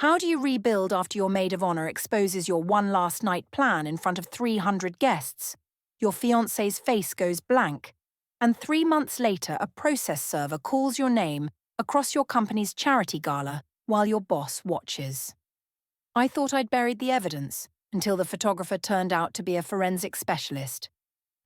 How do you rebuild after your maid of honor exposes your one last night plan in front of 300 guests? Your fiancé's face goes blank, and 3 months later a process server calls your name across your company's charity gala while your boss watches. I thought I'd buried the evidence until the photographer turned out to be a forensic specialist.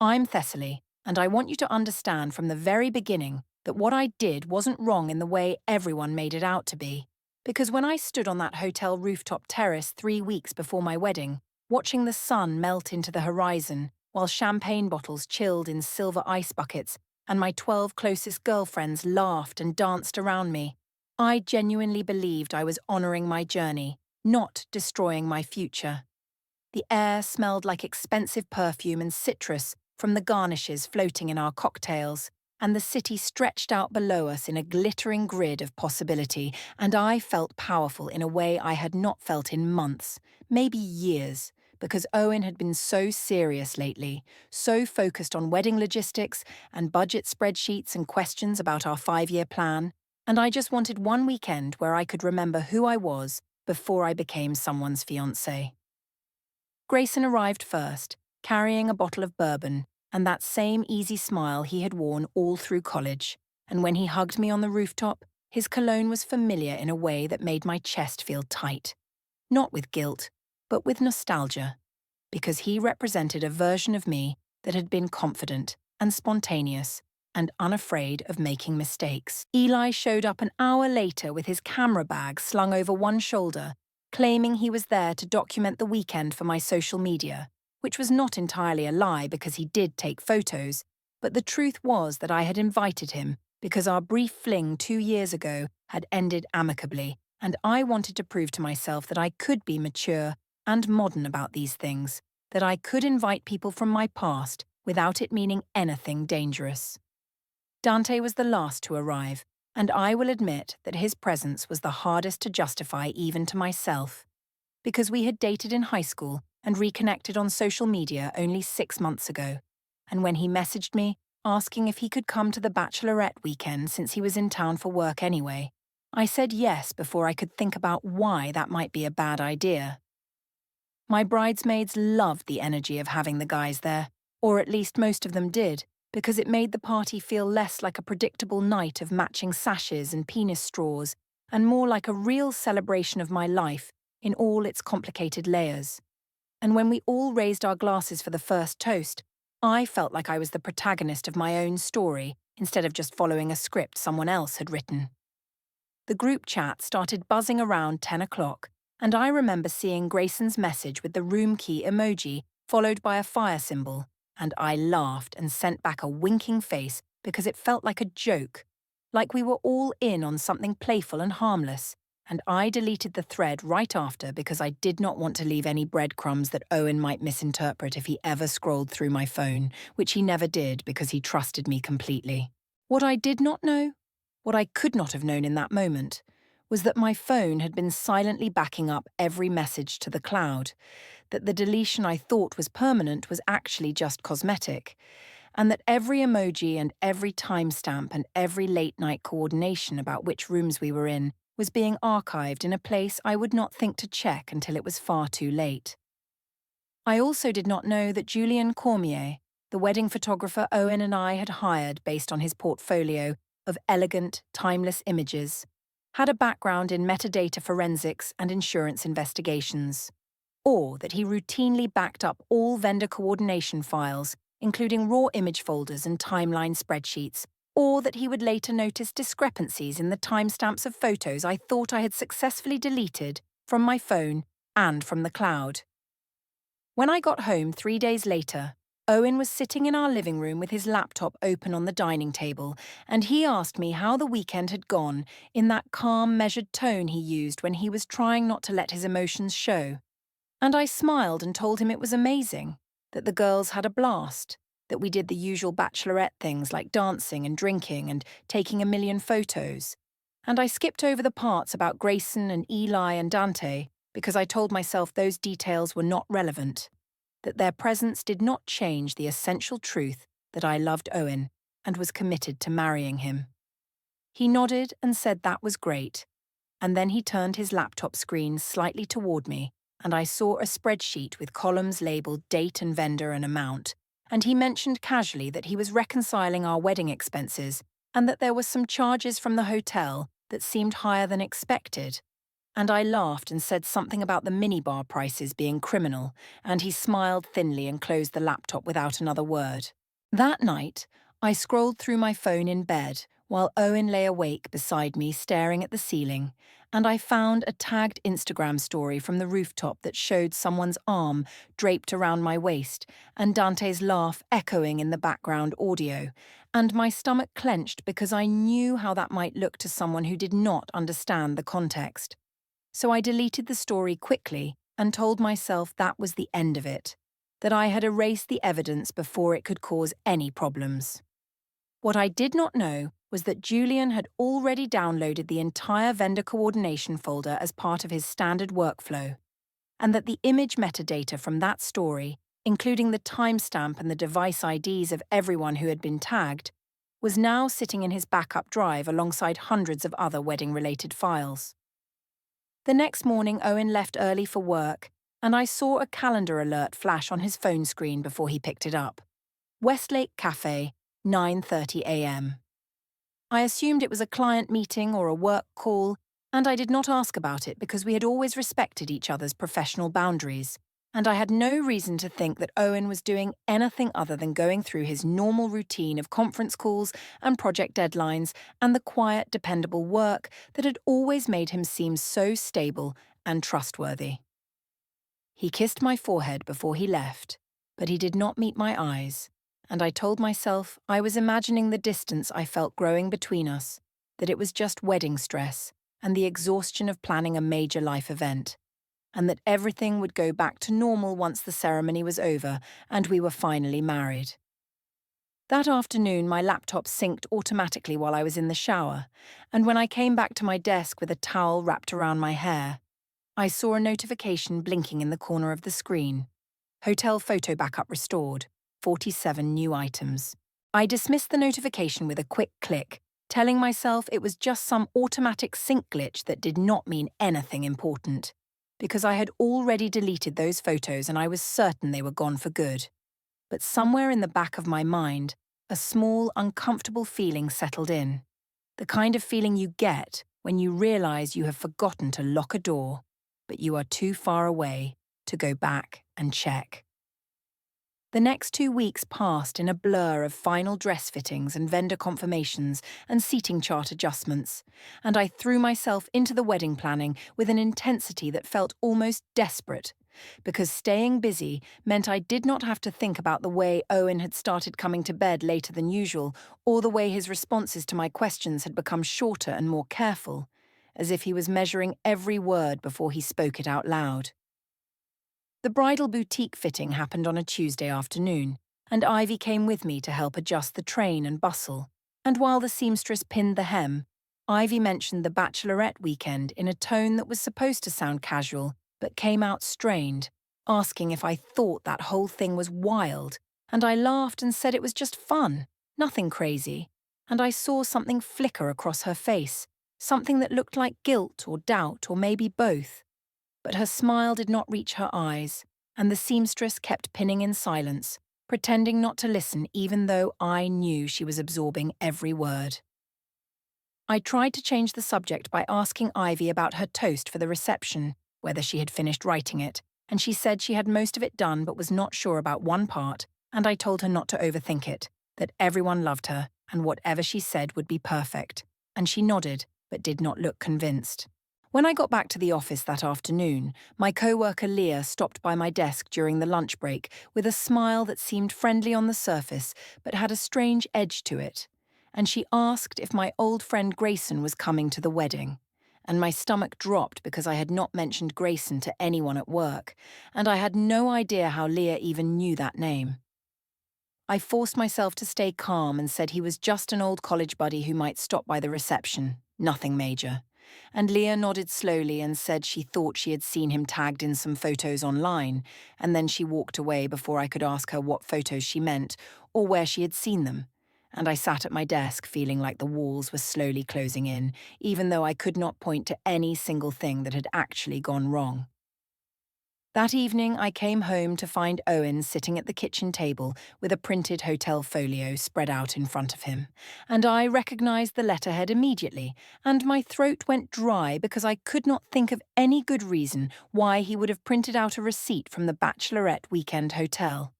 I'm Thessaly, and I want you to understand from the very beginning that what I did wasn't wrong in the way everyone made it out to be. Because when I stood on that hotel rooftop terrace 3 weeks before my wedding, watching the sun melt into the horizon while champagne bottles chilled in silver ice buckets and my 12 closest girlfriends laughed and danced around me, I genuinely believed I was honoring my journey, not destroying my future. The air smelled like expensive perfume and citrus from the garnishes floating in our cocktails, and the city stretched out below us in a glittering grid of possibility, and I felt powerful in a way I had not felt in months, maybe years, because Owen had been so serious lately, so focused on wedding logistics and budget spreadsheets and questions about our 5-year plan, and I just wanted one weekend where I could remember who I was before I became someone's fiancé. Grayson arrived first, carrying a bottle of bourbon and that same easy smile he had worn all through college, and when he hugged me on the rooftop, his cologne was familiar in a way that made my chest feel tight. Not with guilt, but with nostalgia, because he represented a version of me that had been confident and spontaneous and unafraid of making mistakes. Eli showed up an hour later with his camera bag slung over one shoulder, claiming he was there to document the weekend for my social media, which was not entirely a lie because he did take photos, but the truth was that I had invited him because our brief fling 2 years ago had ended amicably, and I wanted to prove to myself that I could be mature and modern about these things, that I could invite people from my past without it meaning anything dangerous. Dante was the last to arrive, and I will admit that his presence was the hardest to justify even to myself, because we had dated in high school and reconnected on social media only 6 months ago, and when he messaged me asking if he could come to the Bachelorette weekend since he was in town for work anyway, I said yes before I could think about why that might be a bad idea. My bridesmaids loved the energy of having the guys there, or at least most of them did, because it made the party feel less like a predictable night of matching sashes and penis straws, and more like a real celebration of my life in all its complicated layers. And when we all raised our glasses for the first toast, I felt like I was the protagonist of my own story instead of just following a script someone else had written. The group chat started buzzing around 10 o'clock, and I remember seeing Grayson's message with the room key emoji followed by a fire symbol, and I laughed and sent back a winking face because it felt like a joke, like we were all in on something playful and harmless, and I deleted the thread right after because I did not want to leave any breadcrumbs that Owen might misinterpret if he ever scrolled through my phone, which he never did because he trusted me completely. What I did not know, what I could not have known in that moment, was that my phone had been silently backing up every message to the cloud, that the deletion I thought was permanent was actually just cosmetic, and that every emoji and every timestamp and every late-night coordination about which rooms we were in was being archived in a place I would not think to check until it was far too late. I also did not know that Julien Cormier, the wedding photographer Owen and I had hired based on his portfolio of elegant, timeless images, had a background in metadata forensics and insurance investigations, or that he routinely backed up all vendor coordination files, including raw image folders and timeline spreadsheets, or that he would later notice discrepancies in the timestamps of photos I thought I had successfully deleted from my phone and from the cloud. When I got home 3 days later, Owen was sitting in our living room with his laptop open on the dining table, and he asked me how the weekend had gone in that calm, measured tone he used when he was trying not to let his emotions show. And I smiled and told him it was amazing, that the girls had a blast, that we did the usual Bachelorette things like dancing and drinking and taking a million photos. And I skipped over the parts about Grayson and Eli and Dante because I told myself those details were not relevant, that their presence did not change the essential truth that I loved Owen and was committed to marrying him. He nodded and said that was great, And then he turned his laptop screen slightly toward me, and I saw a spreadsheet with columns labeled date and vendor and amount, and he mentioned casually that he was reconciling our wedding expenses and that there were some charges from the hotel that seemed higher than expected. And I laughed and said something about the minibar prices being criminal, and he smiled thinly and closed the laptop without another word. That night, I scrolled through my phone in bed while Owen lay awake beside me staring at the ceiling, and I found a tagged Instagram story from the rooftop that showed someone's arm draped around my waist and Dante's laugh echoing in the background audio, and my stomach clenched because I knew how that might look to someone who did not understand the context. So I deleted the story quickly and told myself that was the end of it, that I had erased the evidence before it could cause any problems. What I did not know was that Julian had already downloaded the entire vendor coordination folder as part of his standard workflow, and that the image metadata from that story, including the timestamp and the device IDs of everyone who had been tagged, was now sitting in his backup drive alongside hundreds of other wedding-related files. The next morning, Owen left early for work, and I saw a calendar alert flash on his phone screen before he picked it up. Westlake Cafe, 9:30 a.m. I assumed it was a client meeting or a work call, and I did not ask about it because we had always respected each other's professional boundaries, and I had no reason to think that Owen was doing anything other than going through his normal routine of conference calls and project deadlines and the quiet, dependable work that had always made him seem so stable and trustworthy. He kissed my forehead before he left, but he did not meet my eyes, and I told myself I was imagining the distance I felt growing between us, that it was just wedding stress and the exhaustion of planning a major life event, and that everything would go back to normal once the ceremony was over and we were finally married. That afternoon, my laptop synced automatically while I was in the shower, and when I came back to my desk with a towel wrapped around my hair, I saw a notification blinking in the corner of the screen. Hotel photo backup restored. 47 new items. I dismissed the notification with a quick click, telling myself it was just some automatic sync glitch that did not mean anything important, because I had already deleted those photos and I was certain they were gone for good. But somewhere in the back of my mind, a small, uncomfortable feeling settled in. The kind of feeling you get when you realize you have forgotten to lock a door, but you are too far away to go back and check. The next 2 weeks passed in a blur of final dress fittings and vendor confirmations and seating chart adjustments, and I threw myself into the wedding planning with an intensity that felt almost desperate, because staying busy meant I did not have to think about the way Owen had started coming to bed later than usual, or the way his responses to my questions had become shorter and more careful, as if he was measuring every word before he spoke it out loud. The bridal boutique fitting happened on a Tuesday afternoon, and Ivy came with me to help adjust the train and bustle. And while the seamstress pinned the hem, Ivy mentioned the Bachelorette weekend in a tone that was supposed to sound casual, but came out strained, asking if I thought that whole thing was wild, and I laughed and said it was just fun, nothing crazy, and I saw something flicker across her face, something that looked like guilt or doubt or maybe both. But her smile did not reach her eyes, and the seamstress kept pinning in silence, pretending not to listen even though I knew she was absorbing every word. I tried to change the subject by asking Ivy about her toast for the reception, whether she had finished writing it, and she said she had most of it done but was not sure about one part, and I told her not to overthink it, that everyone loved her, and whatever she said would be perfect, and she nodded but did not look convinced. When I got back to the office that afternoon, my co-worker Leah stopped by my desk during the lunch break with a smile that seemed friendly on the surface but had a strange edge to it, and she asked if my old friend Grayson was coming to the wedding. And my stomach dropped because I had not mentioned Grayson to anyone at work, and I had no idea how Leah even knew that name. I forced myself to stay calm and said he was just an old college buddy who might stop by the reception, nothing major. And Leah nodded slowly and said she thought she had seen him tagged in some photos online, and then she walked away before I could ask her what photos she meant or where she had seen them, and I sat at my desk feeling like the walls were slowly closing in, even though I could not point to any single thing that had actually gone wrong. That evening, I came home to find Owen sitting at the kitchen table with a printed hotel folio spread out in front of him, and I recognized the letterhead immediately, and my throat went dry because I could not think of any good reason why he would have printed out a receipt from the Bachelorette weekend hotel.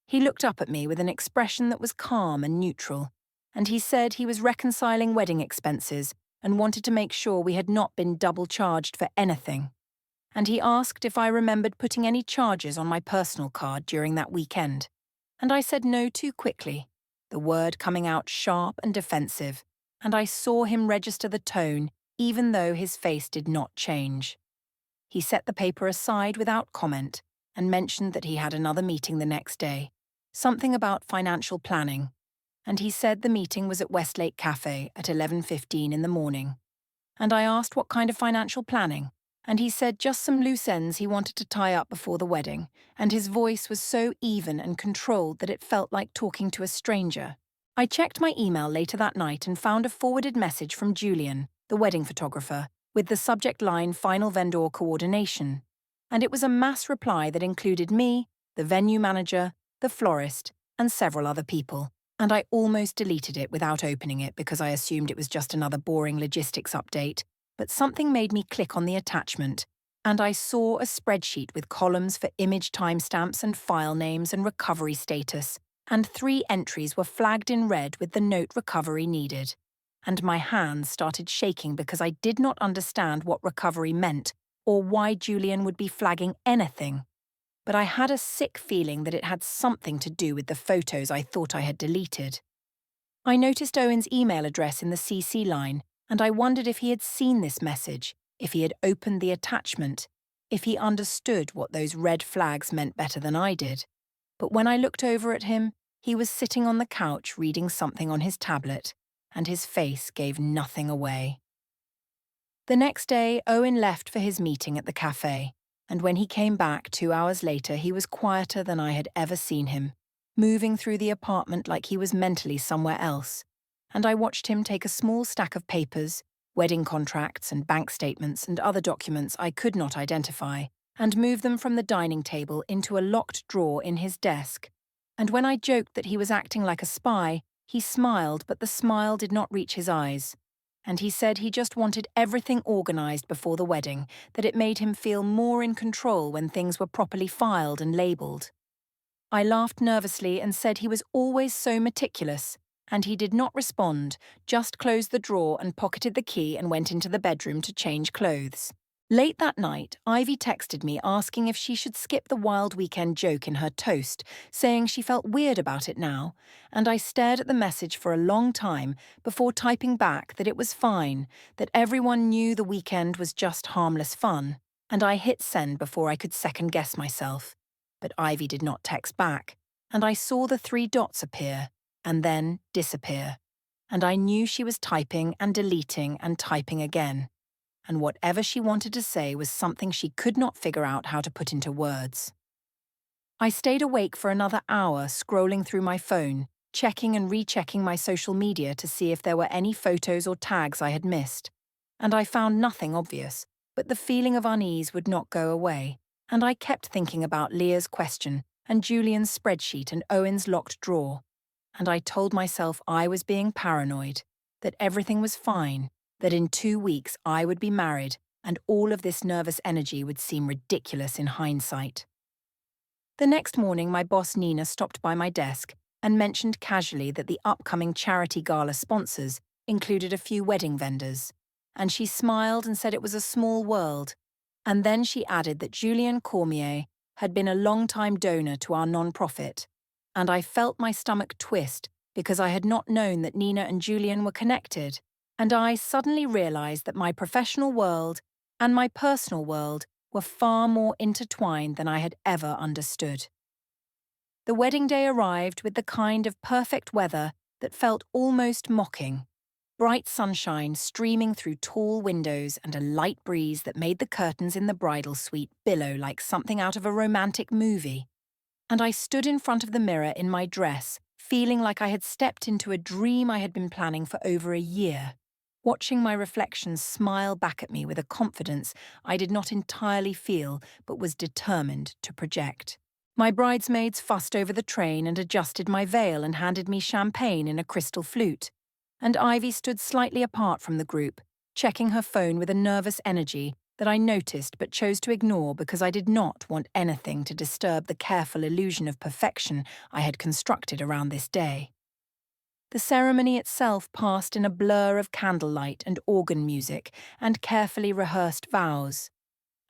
He looked up at me with an expression that was calm and neutral, and he said he was reconciling wedding expenses and wanted to make sure we had not been double charged for anything. And he asked if I remembered putting any charges on my personal card during that weekend. And I said no too quickly, the word coming out sharp and defensive, and I saw him register the tone even though his face did not change. He set the paper aside without comment and mentioned that he had another meeting the next day, something about financial planning, and he said the meeting was at Westlake Cafe at 11:15 in the morning. And I asked what kind of financial planning, and he said just some loose ends he wanted to tie up before the wedding, and his voice was so even and controlled that it felt like talking to a stranger. I checked my email later that night and found a forwarded message from Julian, the wedding photographer, with the subject line Final Vendor Coordination. And it was a mass reply that included me, the venue manager, the florist, and several other people. And I almost deleted it without opening it because I assumed it was just another boring logistics update. But something made me click on the attachment, and I saw a spreadsheet with columns for image timestamps and file names and recovery status, and 3 entries were flagged in red with the note recovery needed. And my hands started shaking because I did not understand what recovery meant or why Julian would be flagging anything. But I had a sick feeling that it had something to do with the photos I thought I had deleted. I noticed Owen's email address in the CC line, and I wondered if he had seen this message, if he had opened the attachment, if he understood what those red flags meant better than I did. But when I looked over at him, he was sitting on the couch reading something on his tablet, and his face gave nothing away. The next day, Owen left for his meeting at the cafe, and when he came back 2 hours later, he was quieter than I had ever seen him, moving through the apartment like he was mentally somewhere else. And I watched him take a small stack of papers, wedding contracts and bank statements and other documents I could not identify, and move them from the dining table into a locked drawer in his desk. And when I joked that he was acting like a spy, he smiled, but the smile did not reach his eyes. And he said he just wanted everything organized before the wedding, that it made him feel more in control when things were properly filed and labeled. I laughed nervously and said he was always so meticulous, and he did not respond, just closed the drawer and pocketed the key and went into the bedroom to change clothes. Late that night, Ivy texted me asking if she should skip the wild weekend joke in her toast, saying she felt weird about it now, and I stared at the message for a long time before typing back that it was fine, that everyone knew the weekend was just harmless fun, and I hit send before I could second-guess myself. But Ivy did not text back, and I saw the 3 dots appear, and then disappear, and I knew she was typing and deleting and typing again. And whatever she wanted to say was something she could not figure out how to put into words. I stayed awake for another hour scrolling through my phone, checking and rechecking my social media to see if there were any photos or tags I had missed. And I found nothing obvious, but the feeling of unease would not go away, and I kept thinking about Leah's question and Julian's spreadsheet and Owen's locked drawer. And I told myself I was being paranoid, that everything was fine, that in 2 weeks I would be married and all of this nervous energy would seem ridiculous in hindsight. The next morning, my boss Nina stopped by my desk and mentioned casually that the upcoming charity gala sponsors included a few wedding vendors, and she smiled and said it was a small world, and then she added that Julien Cormier had been a long-time donor to our non-profit, and I felt my stomach twist because I had not known that Nina and Julien were connected. And I suddenly realized that my professional world and my personal world were far more intertwined than I had ever understood. The wedding day arrived with the kind of perfect weather that felt almost mocking. Bright sunshine streaming through tall windows and a light breeze that made the curtains in the bridal suite billow like something out of a romantic movie. And I stood in front of the mirror in my dress, feeling like I had stepped into a dream I had been planning for over a year, watching my reflection smile back at me with a confidence I did not entirely feel but was determined to project. My bridesmaids fussed over the train and adjusted my veil and handed me champagne in a crystal flute, and Ivy stood slightly apart from the group, checking her phone with a nervous energy that I noticed but chose to ignore because I did not want anything to disturb the careful illusion of perfection I had constructed around this day. The ceremony itself passed in a blur of candlelight and organ music and carefully rehearsed vows,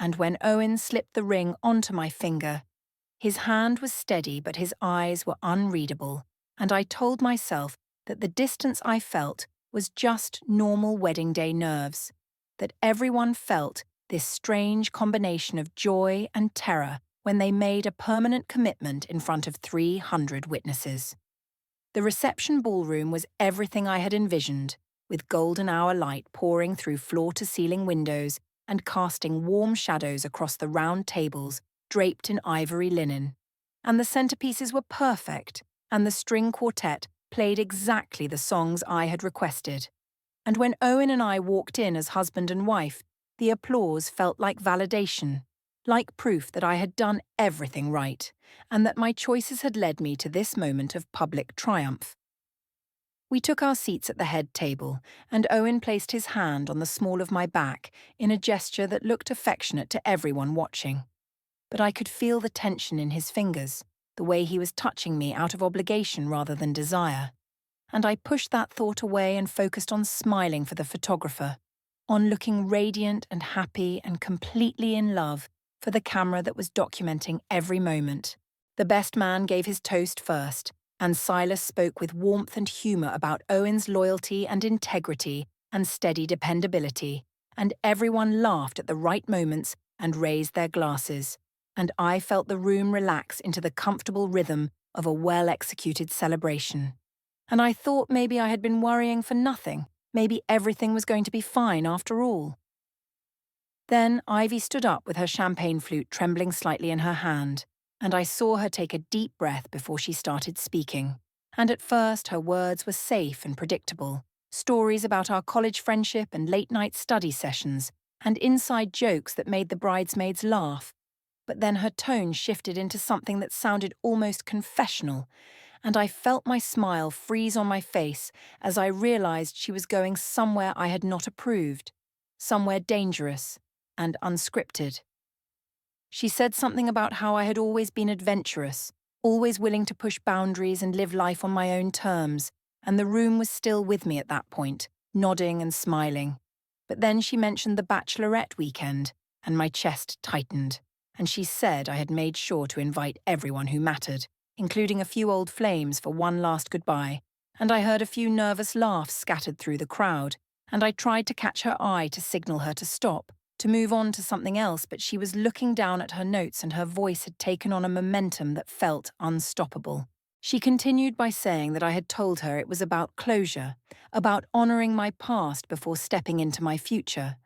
and when Owen slipped the ring onto my finger, his hand was steady but his eyes were unreadable, and I told myself that the distance I felt was just normal wedding day nerves, that everyone felt this strange combination of joy and terror when they made a permanent commitment in front of 300 witnesses. The reception ballroom was everything I had envisioned, with golden hour light pouring through floor-to-ceiling windows and casting warm shadows across the round tables draped in ivory linen. And the centerpieces were perfect, and the string quartet played exactly the songs I had requested. And when Owen and I walked in as husband and wife, the applause felt like validation, like proof that I had done everything right, and that my choices had led me to this moment of public triumph. We took our seats at the head table, and Owen placed his hand on the small of my back in a gesture that looked affectionate to everyone watching. But I could feel the tension in his fingers, the way he was touching me out of obligation rather than desire. And I pushed that thought away and focused on smiling for the photographer, on looking radiant and happy and completely in love for the camera that was documenting every moment. The best man gave his toast first, and Silas spoke with warmth and humour about Owen's loyalty and integrity and steady dependability, and everyone laughed at the right moments and raised their glasses, and I felt the room relax into the comfortable rhythm of a well-executed celebration. And I thought maybe I had been worrying for nothing, maybe everything was going to be fine after all. Then Ivy stood up with her champagne flute trembling slightly in her hand, and I saw her take a deep breath before she started speaking. And at first her words were safe and predictable, stories about our college friendship and late-night study sessions, and inside jokes that made the bridesmaids laugh. But then her tone shifted into something that sounded almost confessional, and I felt my smile freeze on my face as I realized she was going somewhere I had not approved, somewhere dangerous and unscripted. She said something about how I had always been adventurous, always willing to push boundaries and live life on my own terms, and the room was still with me at that point, nodding and smiling. But then she mentioned the Bachelorette weekend, and my chest tightened, and she said I had made sure to invite everyone who mattered, including a few old flames for one last goodbye, and I heard a few nervous laughs scattered through the crowd, and I tried to catch her eye to signal her to stop, to move on to something else, but she was looking down at her notes and her voice had taken on a momentum that felt unstoppable. She continued by saying that I had told her it was about closure, about honouring my past before stepping into my future.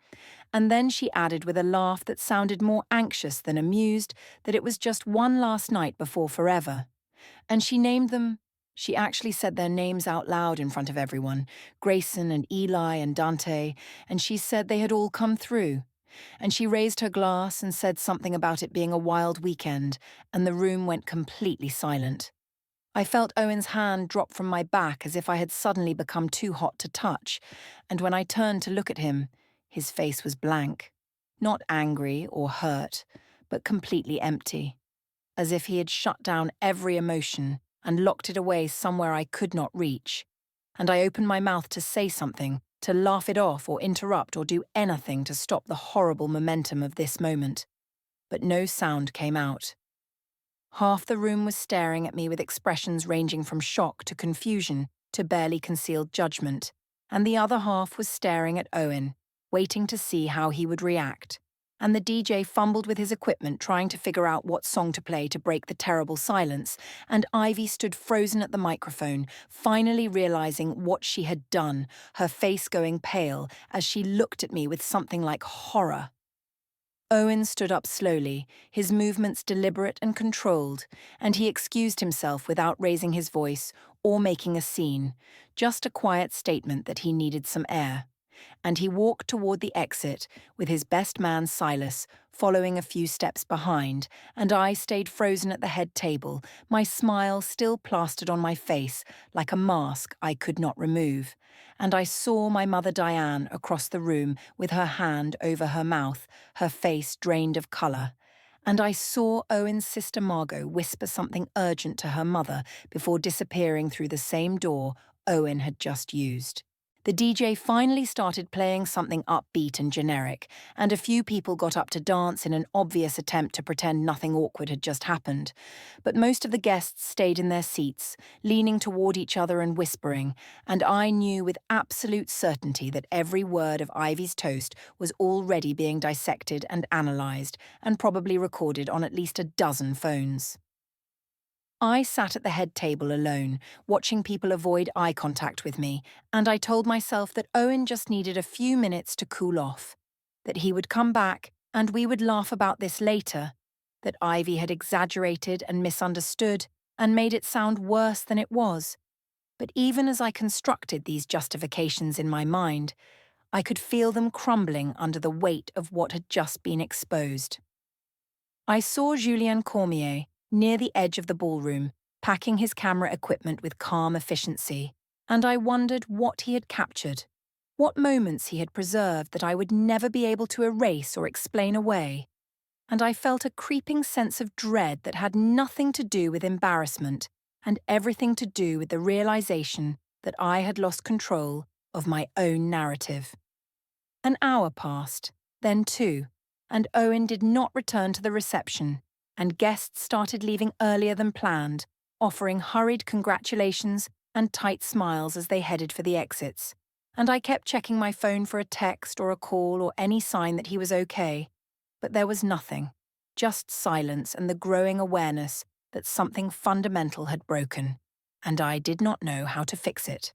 And then she added with a laugh that sounded more anxious than amused that it was just one last night before forever. And she named them. She actually said their names out loud in front of everyone, Grayson and Eli and Dante, and she said they had all come through. And she raised her glass and said something about it being a wild weekend, and the room went completely silent. I felt Owen's hand drop from my back as if I had suddenly become too hot to touch, and when I turned to look at him, his face was blank. Not angry or hurt, but completely empty, as if he had shut down every emotion and locked it away somewhere I could not reach. And I opened my mouth to say something, to laugh it off or interrupt or do anything to stop the horrible momentum of this moment. But no sound came out. Half the room was staring at me with expressions ranging from shock to confusion to barely concealed judgment, and the other half was staring at Owen, waiting to see how he would react. And the DJ fumbled with his equipment trying to figure out what song to play to break the terrible silence, and Ivy stood frozen at the microphone, finally realizing what she had done, her face going pale as she looked at me with something like horror. Owen stood up slowly, his movements deliberate and controlled, and he excused himself without raising his voice or making a scene, just a quiet statement that he needed some air. And he walked toward the exit, with his best man Silas following a few steps behind, and I stayed frozen at the head table, my smile still plastered on my face like a mask I could not remove. And I saw my mother Diane across the room with her hand over her mouth, her face drained of colour. And I saw Owen's sister Margot whisper something urgent to her mother before disappearing through the same door Owen had just used. The DJ finally started playing something upbeat and generic, and a few people got up to dance in an obvious attempt to pretend nothing awkward had just happened. But most of the guests stayed in their seats, leaning toward each other and whispering, and I knew with absolute certainty that every word of Ivy's toast was already being dissected and analysed, and probably recorded on at least a dozen phones. I sat at the head table alone, watching people avoid eye contact with me, and I told myself that Owen just needed a few minutes to cool off, that he would come back and we would laugh about this later, that Ivy had exaggerated and misunderstood and made it sound worse than it was. But even as I constructed these justifications in my mind, I could feel them crumbling under the weight of what had just been exposed. I saw Julien Cormier near the edge of the ballroom, packing his camera equipment with calm efficiency, and I wondered what he had captured, what moments he had preserved that I would never be able to erase or explain away. And I felt a creeping sense of dread that had nothing to do with embarrassment and everything to do with the realization that I had lost control of my own narrative. An hour passed, then two, and Owen did not return to the reception, and guests started leaving earlier than planned, offering hurried congratulations and tight smiles as they headed for the exits. And I kept checking my phone for a text or a call or any sign that he was okay. But there was nothing, just silence and the growing awareness that something fundamental had broken, and I did not know how to fix it.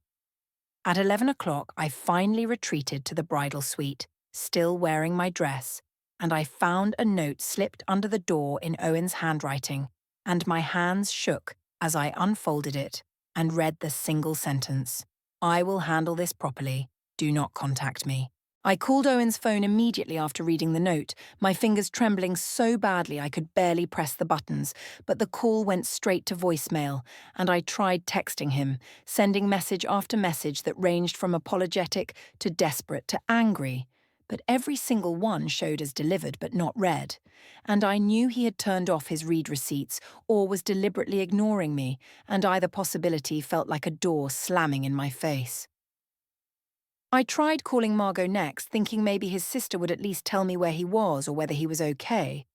At 11 o'clock, I finally retreated to the bridal suite, still wearing my dress, and I found a note slipped under the door in Owen's handwriting, and my hands shook as I unfolded it and read the single sentence: "I will handle this properly. Do not contact me." I called Owen's phone immediately after reading the note, my fingers trembling so badly I could barely press the buttons, but the call went straight to voicemail, and I tried texting him, sending message after message that ranged from apologetic to desperate to angry. But every single one showed as delivered but not read, and I knew he had turned off his read receipts or was deliberately ignoring me, and either possibility felt like a door slamming in my face. I tried calling Margot next, thinking maybe his sister would at least tell me where he was or whether he was okay.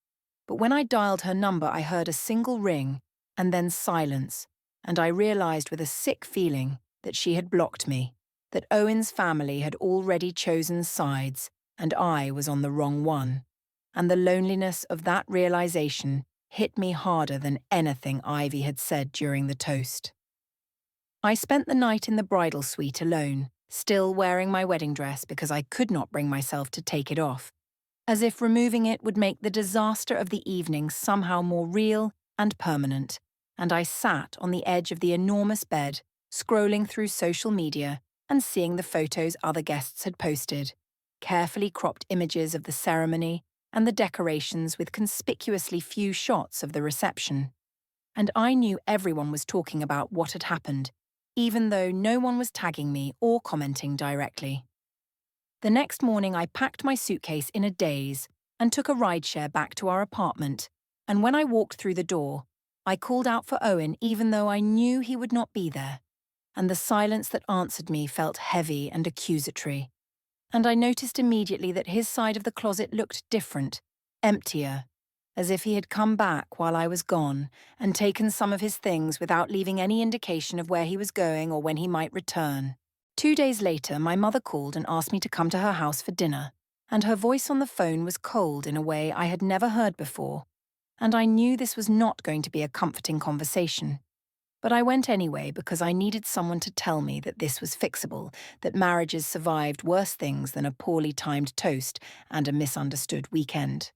But when I dialed her number, I heard a single ring and then silence, and I realized with a sick feeling that she had blocked me, that Owen's family had already chosen sides, and I was on the wrong one. And the loneliness of that realization hit me harder than anything Ivy had said during the toast. I spent the night in the bridal suite alone, still wearing my wedding dress because I could not bring myself to take it off, as if removing it would make the disaster of the evening somehow more real and permanent, and I sat on the edge of the enormous bed, scrolling through social media and seeing the photos other guests had posted, carefully cropped images of the ceremony and the decorations with conspicuously few shots of the reception. And I knew everyone was talking about what had happened, even though no one was tagging me or commenting directly. The next morning I packed my suitcase in a daze and took a rideshare back to our apartment, and when I walked through the door, I called out for Owen even though I knew he would not be there, and the silence that answered me felt heavy and accusatory. And I noticed immediately that his side of the closet looked different, emptier, as if he had come back while I was gone and taken some of his things without leaving any indication of where he was going or when he might return. 2 days later, my mother called and asked me to come to her house for dinner, and her voice on the phone was cold in a way I had never heard before, and I knew this was not going to be a comforting conversation. But I went anyway because I needed someone to tell me that this was fixable, that marriages survived worse things than a poorly timed toast and a misunderstood weekend.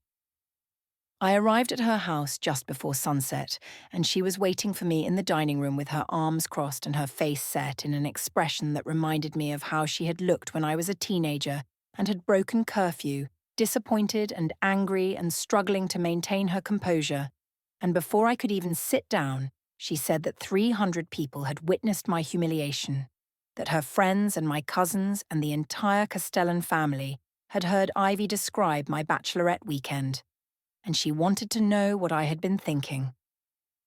I arrived at her house just before sunset, and she was waiting for me in the dining room with her arms crossed and her face set in an expression that reminded me of how she had looked when I was a teenager and had broken curfew, disappointed and angry and struggling to maintain her composure. And before I could even sit down, she said that 300 people had witnessed my humiliation, that her friends and my cousins and the entire Castellan family had heard Ivy describe my bachelorette weekend, and she wanted to know what I had been thinking.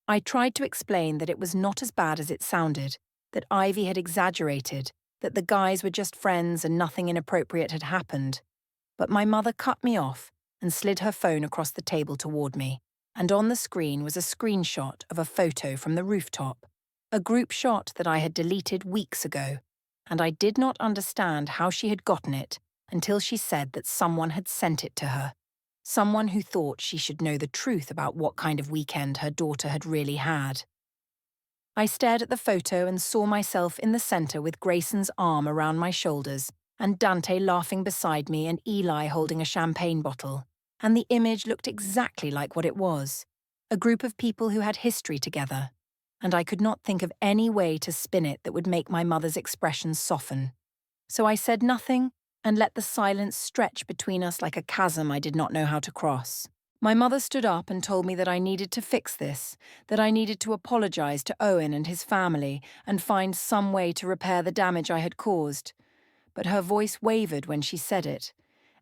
I tried to explain that it was not as bad as it sounded, that Ivy had exaggerated, that the guys were just friends and nothing inappropriate had happened. But my mother cut me off and slid her phone across the table toward me, and on the screen was a screenshot of a photo from the rooftop, a group shot that I had deleted weeks ago, and I did not understand how she had gotten it until she said that someone had sent it to her. Someone who thought she should know the truth about what kind of weekend her daughter had really had. I stared at the photo and saw myself in the center with Grayson's arm around my shoulders, and Dante laughing beside me and Eli holding a champagne bottle. And the image looked exactly like what it was, a group of people who had history together. And I could not think of any way to spin it that would make my mother's expression soften. So I said nothing and let the silence stretch between us like a chasm I did not know how to cross. My mother stood up and told me that I needed to fix this, that I needed to apologize to Owen and his family and find some way to repair the damage I had caused. But her voice wavered when she said it,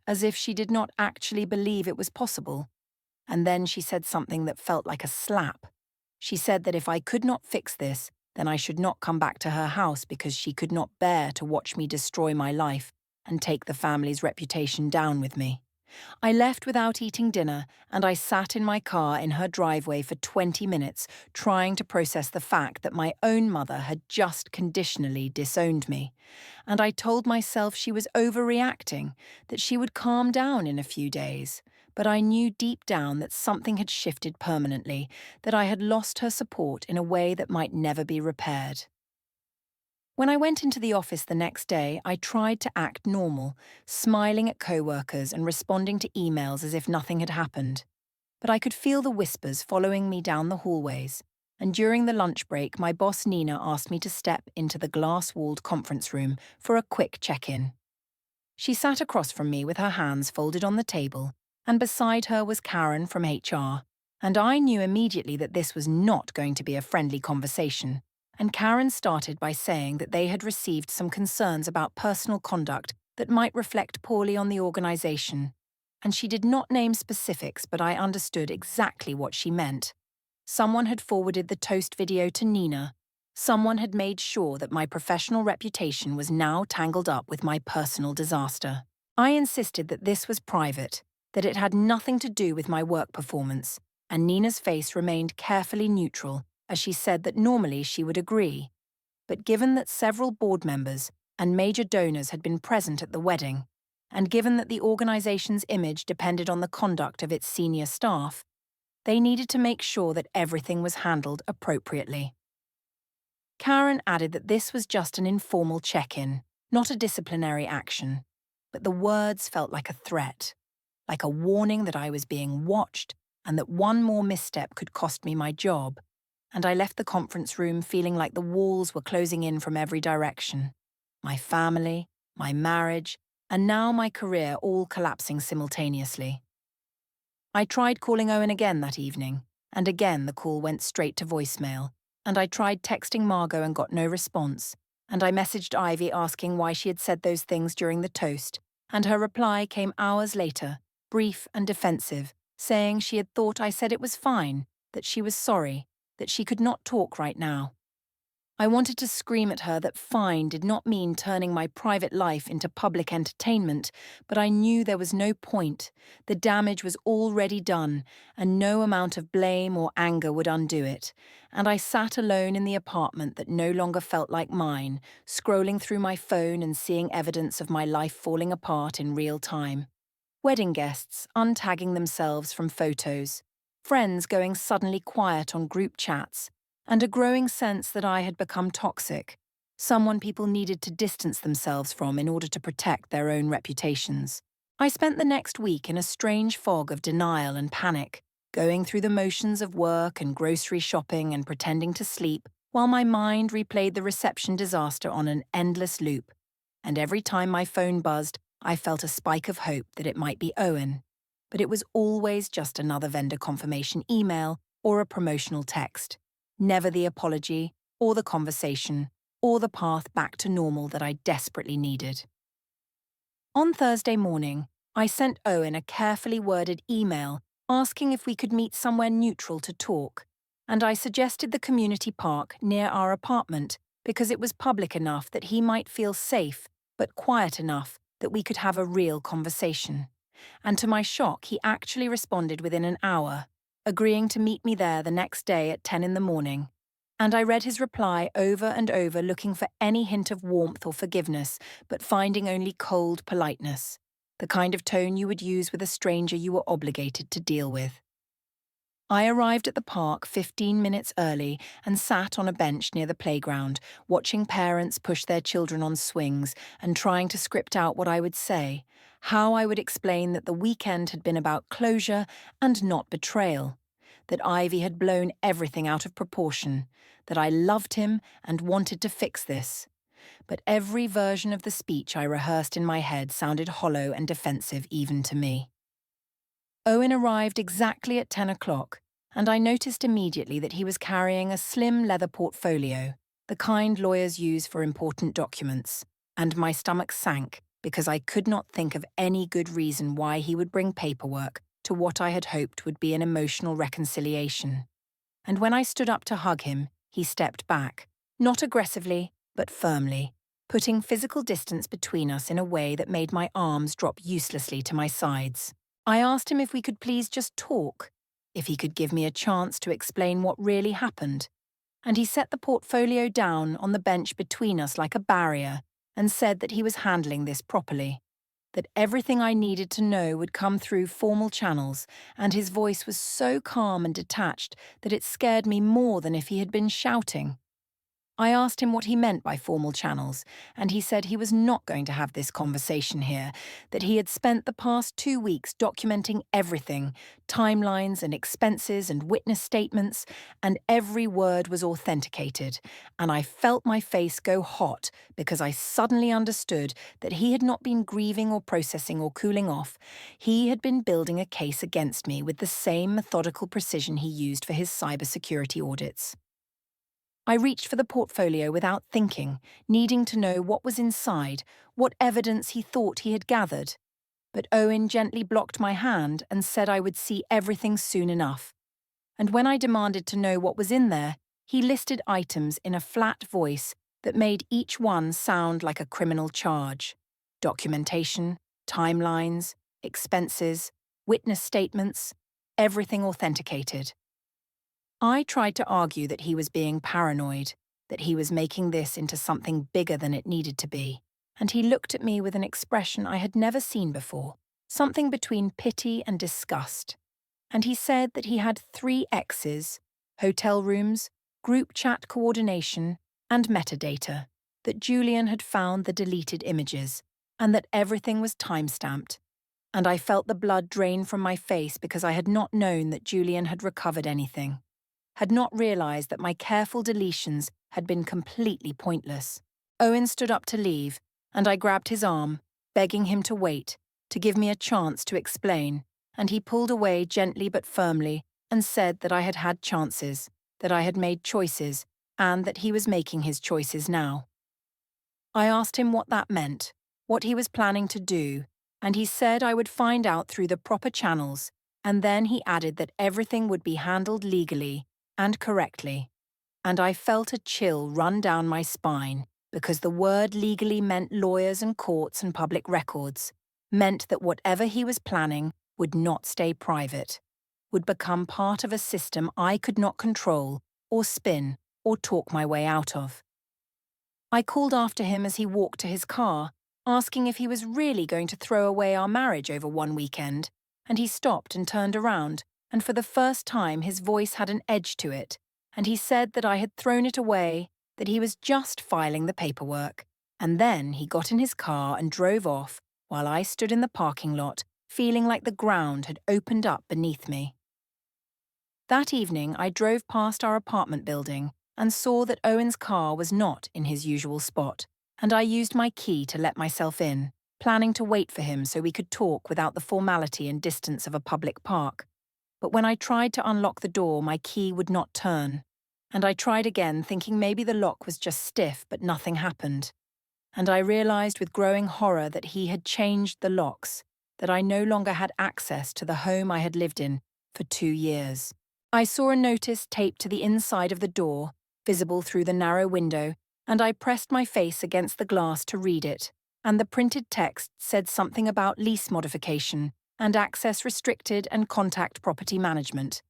as if she did not actually believe it was possible. And then she said something that felt like a slap. She said that if I could not fix this, then I should not come back to her house because she could not bear to watch me destroy my life and take the family's reputation down with me. I left without eating dinner, and I sat in my car in her driveway for 20 minutes, trying to process the fact that my own mother had just conditionally disowned me. And I told myself she was overreacting, that she would calm down in a few days. But I knew deep down that something had shifted permanently, that I had lost her support in a way that might never be repaired. When I went into the office the next day, I tried to act normal, smiling at co-workers and responding to emails as if nothing had happened. But I could feel the whispers following me down the hallways, and during the lunch break, my boss Nina asked me to step into the glass-walled conference room for a quick check-in. She sat across from me with her hands folded on the table, and beside her was Karen from HR, and I knew immediately that this was not going to be a friendly conversation. And Karen started by saying that they had received some concerns about personal conduct that might reflect poorly on the organization. And she did not name specifics, but I understood exactly what she meant. Someone had forwarded the toast video to Nina. Someone had made sure that my professional reputation was now tangled up with my personal disaster. I insisted that this was private, that it had nothing to do with my work performance, and Nina's face remained carefully neutral, as she said that normally she would agree. But given that several board members and major donors had been present at the wedding, and given that the organization's image depended on the conduct of its senior staff, they needed to make sure that everything was handled appropriately. Karen added that this was just an informal check-in, not a disciplinary action, but the words felt like a threat, like a warning that I was being watched and that one more misstep could cost me my job. And I left the conference room feeling like the walls were closing in from every direction. My family, my marriage, and now my career all collapsing simultaneously. I tried calling Owen again that evening, and again the call went straight to voicemail, and I tried texting Margot and got no response, and I messaged Ivy asking why she had said those things during the toast, and her reply came hours later, brief and defensive, saying she had thought I said it was fine, that she was sorry, that she could not talk right now. I wanted to scream at her that fine did not mean turning my private life into public entertainment, but I knew there was no point. The damage was already done, and no amount of blame or anger would undo it. And I sat alone in the apartment that no longer felt like mine, scrolling through my phone and seeing evidence of my life falling apart in real time. Wedding guests untagging themselves from photos, friends going suddenly quiet on group chats, and a growing sense that I had become toxic, someone people needed to distance themselves from in order to protect their own reputations. I spent the next week in a strange fog of denial and panic, going through the motions of work and grocery shopping and pretending to sleep, while my mind replayed the reception disaster on an endless loop. And every time my phone buzzed, I felt a spike of hope that it might be Owen. But it was always just another vendor confirmation email or a promotional text. Never the apology, or the conversation, or the path back to normal that I desperately needed. On Thursday morning, I sent Owen a carefully worded email asking if we could meet somewhere neutral to talk, and I suggested the community park near our apartment because it was public enough that he might feel safe, but quiet enough that we could have a real conversation. And to my shock, he actually responded within an hour, agreeing to meet me there the next day at 10 in the morning. And I read his reply over and over, looking for any hint of warmth or forgiveness, but finding only cold politeness, the kind of tone you would use with a stranger you were obligated to deal with. I arrived at the park 15 minutes early and sat on a bench near the playground, watching parents push their children on swings and trying to script out what I would say, how I would explain that the weekend had been about closure and not betrayal, that Ivy had blown everything out of proportion, that I loved him and wanted to fix this. But every version of the speech I rehearsed in my head sounded hollow and defensive even to me. Owen arrived exactly at 10 o'clock, and I noticed immediately that he was carrying a slim leather portfolio, the kind lawyers use for important documents, and my stomach sank because I could not think of any good reason why he would bring paperwork to what I had hoped would be an emotional reconciliation. And when I stood up to hug him, he stepped back, not aggressively, but firmly, putting physical distance between us in a way that made my arms drop uselessly to my sides. I asked him if we could please just talk, if he could give me a chance to explain what really happened. And he set the portfolio down on the bench between us like a barrier and said that he was handling this properly, that everything I needed to know would come through formal channels, and his voice was so calm and detached that it scared me more than if he had been shouting. I asked him what he meant by formal channels, and he said he was not going to have this conversation here, that he had spent the past 2 weeks documenting everything, timelines and expenses and witness statements, and every word was authenticated, and I felt my face go hot because I suddenly understood that he had not been grieving or processing or cooling off. He had been building a case against me with the same methodical precision he used for his cybersecurity audits. I reached for the portfolio without thinking, needing to know what was inside, what evidence he thought he had gathered. But Owen gently blocked my hand and said I would see everything soon enough. And when I demanded to know what was in there, he listed items in a flat voice that made each one sound like a criminal charge. Documentation, timelines, expenses, witness statements, everything authenticated. I tried to argue that he was being paranoid, that he was making this into something bigger than it needed to be, and he looked at me with an expression I had never seen before, something between pity and disgust. And he said that he had 3 X's, hotel rooms, group chat coordination, and metadata, that Julian had found the deleted images, and that everything was timestamped. And I felt the blood drain from my face because I had not known that Julian had recovered anything, had not realized that my careful deletions had been completely pointless. Owen stood up to leave, and I grabbed his arm, begging him to wait, to give me a chance to explain, and he pulled away gently but firmly and said that I had had chances, that I had made choices, and that he was making his choices now. I asked him what that meant, what he was planning to do, and he said I would find out through the proper channels, and then he added that everything would be handled legally and correctly, and I felt a chill run down my spine because the word legally meant lawyers and courts and public records, meant that whatever he was planning would not stay private, would become part of a system I could not control or spin or talk my way out of. I called after him as he walked to his car, asking if he was really going to throw away our marriage over one weekend, and he stopped and turned around, and for the first time his voice had an edge to it, and he said that I had thrown it away, that he was just filing the paperwork, and then he got in his car and drove off while I stood in the parking lot, feeling like the ground had opened up beneath me. That evening, I drove past our apartment building and saw that Owen's car was not in his usual spot, and I used my key to let myself in, planning to wait for him so we could talk without the formality and distance of a public park. But when I tried to unlock the door, my key would not turn. And I tried again, thinking maybe the lock was just stiff, but nothing happened. And I realized with growing horror that he had changed the locks, that I no longer had access to the home I had lived in for 2 years. I saw a notice taped to the inside of the door, visible through the narrow window, and I pressed my face against the glass to read it, and the printed text said something about lease modification and access restricted and contact property management.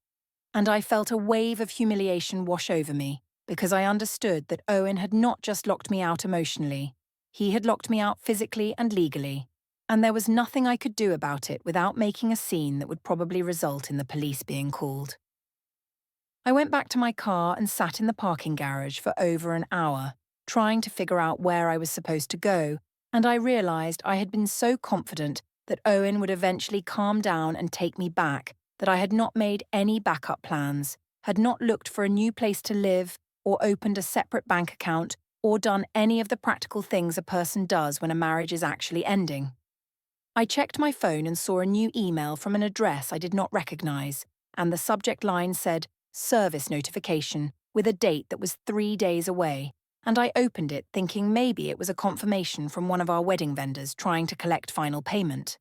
And I felt a wave of humiliation wash over me, because I understood that Owen had not just locked me out emotionally, he had locked me out physically and legally, and there was nothing I could do about it without making a scene that would probably result in the police being called. I went back to my car and sat in the parking garage for over an hour, trying to figure out where I was supposed to go, and I realized I had been so confident that Owen would eventually calm down and take me back that I had not made any backup plans, had not looked for a new place to live, or opened a separate bank account, or done any of the practical things a person does when a marriage is actually ending. I checked my phone and saw a new email from an address I did not recognize, and the subject line said, "Service notification," with a date that was 3 days away, and I opened it thinking maybe it was a confirmation from one of our wedding vendors trying to collect final payment.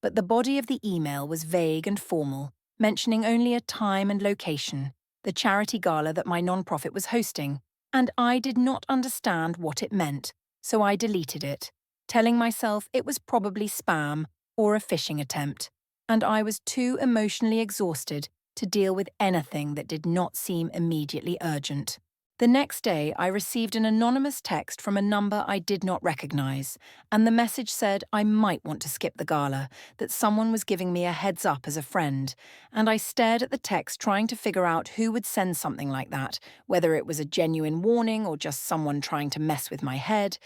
But the body of the email was vague and formal, mentioning only a time and location, the charity gala that my nonprofit was hosting, and I did not understand what it meant, so I deleted it, telling myself it was probably spam or a phishing attempt, and I was too emotionally exhausted to deal with anything that did not seem immediately urgent. The next day, I received an anonymous text from a number I did not recognize, and the message said I might want to skip the gala, that someone was giving me a heads up as a friend, and I stared at the text trying to figure out who would send something like that, whether it was a genuine warning or just someone trying to mess with my head.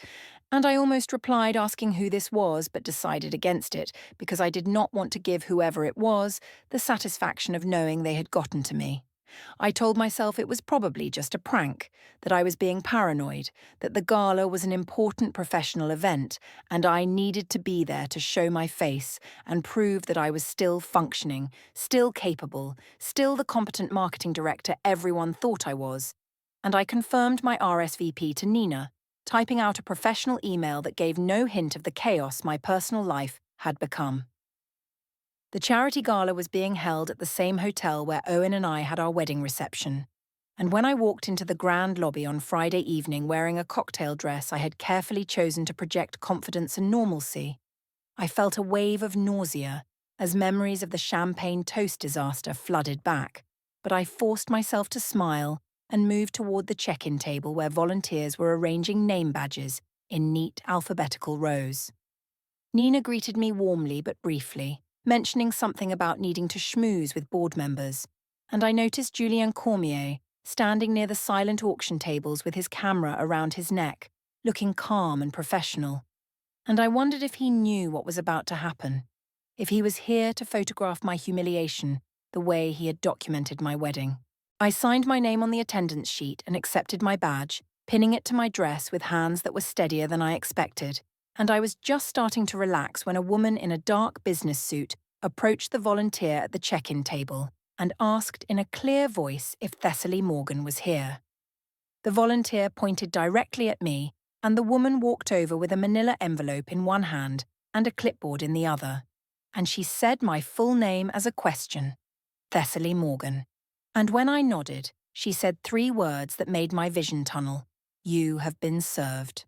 And I almost replied asking who this was, but decided against it because I did not want to give whoever it was the satisfaction of knowing they had gotten to me. I told myself it was probably just a prank, that I was being paranoid, that the gala was an important professional event, and I needed to be there to show my face and prove that I was still functioning, still capable, still the competent marketing director everyone thought I was. And I confirmed my RSVP to Nina, typing out a professional email that gave no hint of the chaos my personal life had become. The charity gala was being held at the same hotel where Owen and I had our wedding reception, and when I walked into the grand lobby on Friday evening wearing a cocktail dress I had carefully chosen to project confidence and normalcy, I felt a wave of nausea as memories of the champagne toast disaster flooded back, but I forced myself to smile and moved toward the check-in table where volunteers were arranging name badges in neat alphabetical rows. Nina greeted me warmly but briefly, mentioning something about needing to schmooze with board members, and I noticed Julien Cormier standing near the silent auction tables with his camera around his neck, looking calm and professional. And I wondered if he knew what was about to happen, if he was here to photograph my humiliation the way he had documented my wedding. I signed my name on the attendance sheet and accepted my badge, pinning it to my dress with hands that were steadier than I expected, and I was just starting to relax when a woman in a dark business suit approached the volunteer at the check-in table and asked in a clear voice if Thessaly Morgan was here. The volunteer pointed directly at me, and the woman walked over with a manila envelope in one hand and a clipboard in the other, and she said my full name as a question, Thessaly Morgan. And when I nodded, she said 3 words that made my vision tunnel: "You have been served."